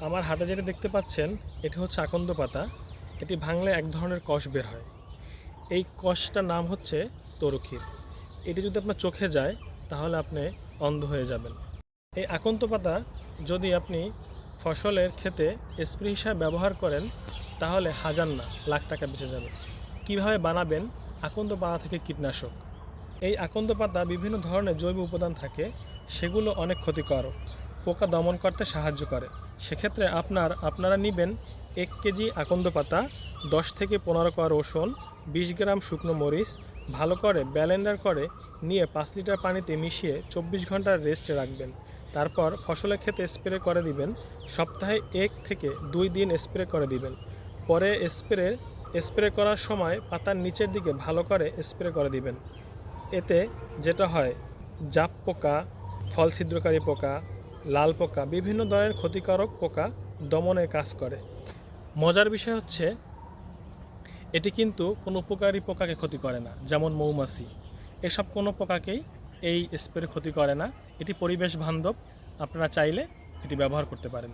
আমার হাতে যেটা দেখতে পাচ্ছেন এটি হচ্ছে আকন্দ পাতা। এটি ভাঙলে এক ধরনের কষ বের হয়। এই কষটার নাম হচ্ছে তরুক্ষীর। এটি যদি আপনার চোখে যায় তাহলে আপনি অন্ধ হয়ে যাবেন। এই আকন্দ পাতা যদি আপনি ফসলের ক্ষেতে স্প্রে হিসাবে ব্যবহার করেন তাহলে হাজার না লাখ টাকা বেঁচে যাবে। কিভাবে বানাবেন আকন্দ পাতা থেকে কীটনাশক? এই আকন্দ পাতা বিভিন্ন ধরনের জৈব উপাদান থাকে, সেগুলো অনেক ক্ষতিকারক, পোকা দমন করতে সাহায্য করে। সেক্ষেত্রে আপনারা নেবেন 1 কেজি আকন্দ পাতা, 10 থেকে 15 কোয়া রসুন, 20 গ্রাম শুকনো মরিচ, ভালো করে ব্লেন্ডার করে নিয়ে 5 লিটার পানিতে মিশিয়ে 24 ঘন্টা রেস্টে রাখবেন। তারপর ফসলের ক্ষেতে স্প্রে করে দিবেন। সপ্তাহে 1 থেকে 2 দিন স্প্রে করে দিবেন। পরে স্প্রে করার সময় পাতার নিচের দিকে ভালো করে স্প্রে করে দিবেন। এতে যেটা হয়, জাপ পোকা, ফল ছিদ্রকারী পোকা, লাল পোকা, বিভিন্ন ধরনের ক্ষতিকারক পোকা দমনে কাজ করে। মজার বিষয় হচ্ছে এটি কিন্তু কোনো উপকারী পোকাকে ক্ষতি করে না, যেমন মৌমাছি। এসব কোনো পোকাকেই এই স্প্রে ক্ষতি করে না। এটি পরিবেশ বান্ধব। আপনারা চাইলে এটি ব্যবহার করতে পারেন।